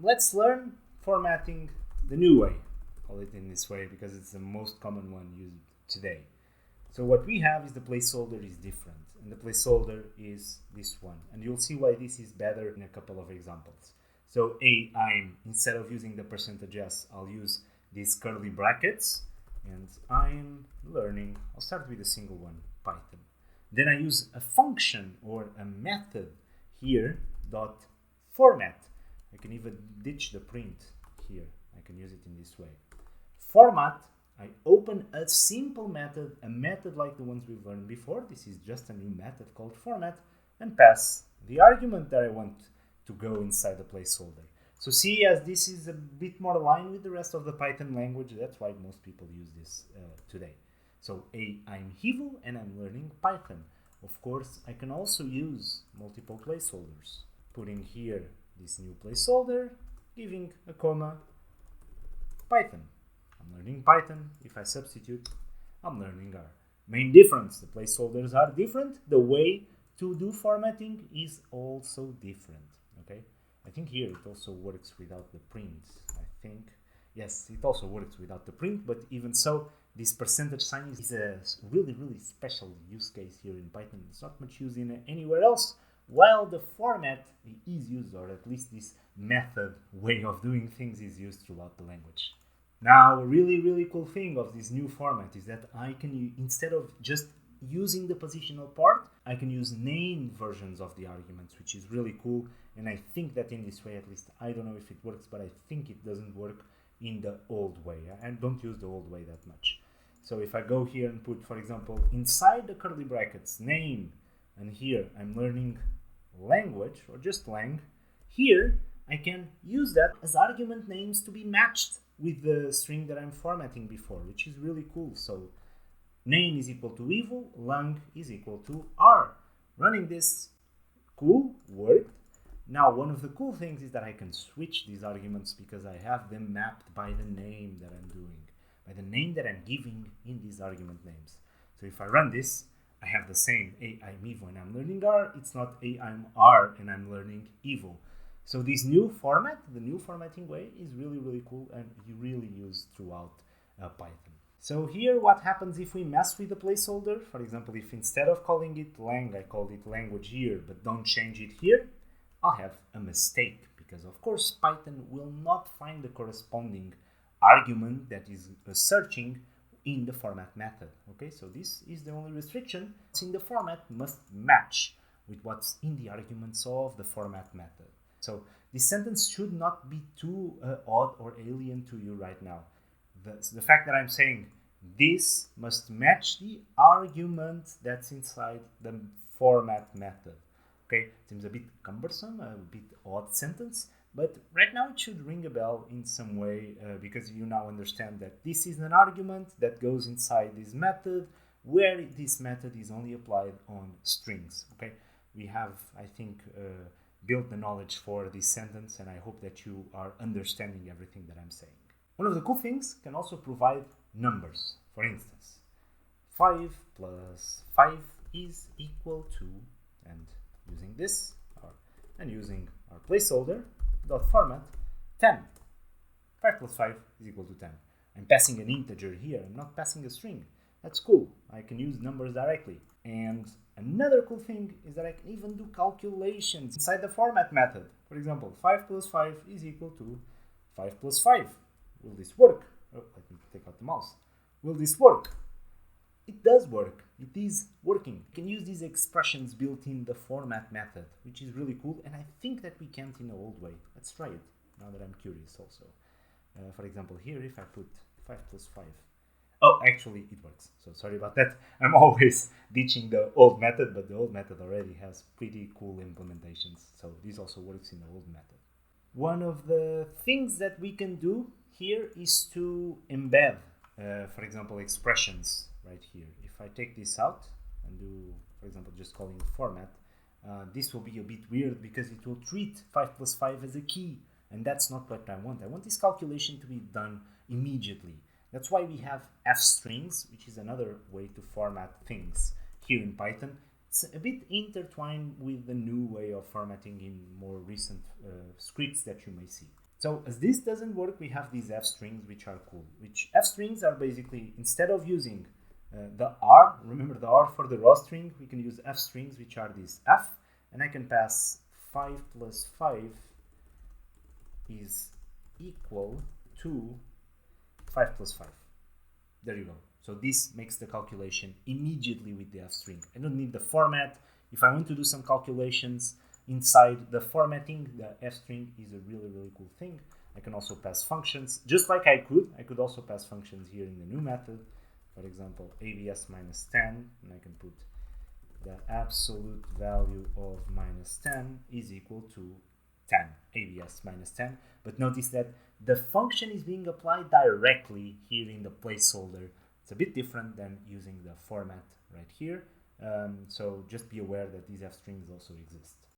let's learn formatting the new way. Call it in this way because it's the most common one used today. So what we have is the placeholder is different, and the placeholder is this one. And you'll see why this is better in a couple of examples. So instead of using the %s, I'll use these curly brackets, and I'm learning. I'll start with a single one, Python. Then I use a function or a method here, dot format. I can even ditch the print here. I can use it in this way. Format, I open a simple method, a method like the ones we've learned before. This is just a new method called format, and pass the argument that I want to go inside the placeholder. So see, as this is a bit more aligned with the rest of the Python language, that's why most people use this today. So I'm Hivo and I'm learning Python. Of course, I can also use multiple placeholders. Putting here this new placeholder, giving a comma, Python. I'm learning Python. If I substitute, I'm learning R. Main difference, the placeholders are different. The way to do formatting is also different. Okay, I think here it also works without the print. I think, yes, it also works without the print, but even so, this % sign is a really, really special use case here in Python. It's not much used in anywhere else, while the format is used, or at least this method way of doing things is used throughout the language. Now, a really, really cool thing of this new format is that I can, instead of just using the positional part, I can use named versions of the arguments, which is really cool. And I think that in this way, at least, I don't know if it works, but I think it doesn't work in the old way. I don't use the old way that much. So if I go here and put, for example, inside the curly brackets, name, and here I'm learning language, or just lang, here I can use that as argument names to be matched with the string that I'm formatting before, which is really cool. So name is equal to Hivo, lang is equal to R. Running this, cool, worked. Now, one of the cool things is that I can switch these arguments because I have them mapped by the name that I'm doing, by the name that I'm giving in these argument names. So if I run this, I have the same I'm Hivo and I'm learning R. It's not I'm R and I'm learning Hivo. So this new format, the new formatting way, is really, really cool and you really use throughout Python. So here what happens if we mess with the placeholder? For example, if instead of calling it lang, I called it language here, but don't change it here, I'll have a mistake because of course Python will not find the corresponding argument that is searching in the format method. Okay, so this is the only restriction. What's in the format must match with what's in the arguments of the format method. So this sentence should not be too odd or alien to you right now. The fact that I'm saying this must match the argument that's inside the format method. Okay, seems a bit cumbersome, a bit odd sentence, but right now it should ring a bell in some way because you now understand that this is an argument that goes inside this method where this method is only applied on strings. Okay, we have, I think, built the knowledge for this sentence, and I hope that you are understanding everything that I'm saying. One of the cool things can also provide numbers. For instance, 5 plus 5 is equal to, and using this, and using our placeholder, dot format, 10. 5 plus 5 is equal to 10. I'm passing an integer here, I'm not passing a string. That's cool, I can use numbers directly. And another cool thing is that I can even do calculations inside the format method. For example, 5 plus 5 is equal to 5 plus 5. Will this work? Oh, let me take out the mouse. Will this work? It does work. It is working. You can use these expressions built in the format method, which is really cool, and I think that we can't in the old way. Let's try it, now that I'm curious also. For example, here, if I put 5 plus 5. Oh, actually, it works. So sorry about that. I'm always ditching the old method, but the old method already has pretty cool implementations. So this also works in the old method. One of the things that we can do here is to embed, for example, expressions right here. If I take this out and do, for example, just calling format, this will be a bit weird because it will treat 5 plus 5 as a key, and that's not what I want. I want this calculation to be done immediately. That's why we have f strings, which is another way to format things here in Python. It's a bit intertwined with the new way of formatting in more recent scripts that you may see. So as this doesn't work, we have these f strings, which are cool. Which f strings are basically, instead of using the r, remember the r for the raw string, we can use f strings, which are these f, and I can pass 5 plus 5 is equal to 5 plus 5. There you go. So this makes the calculation immediately with the f string. I don't need the format. If I want to do some calculations inside the formatting, the f string is a really, really cool thing. I can also pass functions, just like I could also pass functions here in the new method. For example, abs minus 10, and I can put the absolute value of minus 10 is equal to 10, abs minus 10. But notice that the function is being applied directly here in the placeholder. It's a bit different than using the format right here. So just be aware that these f strings also exist.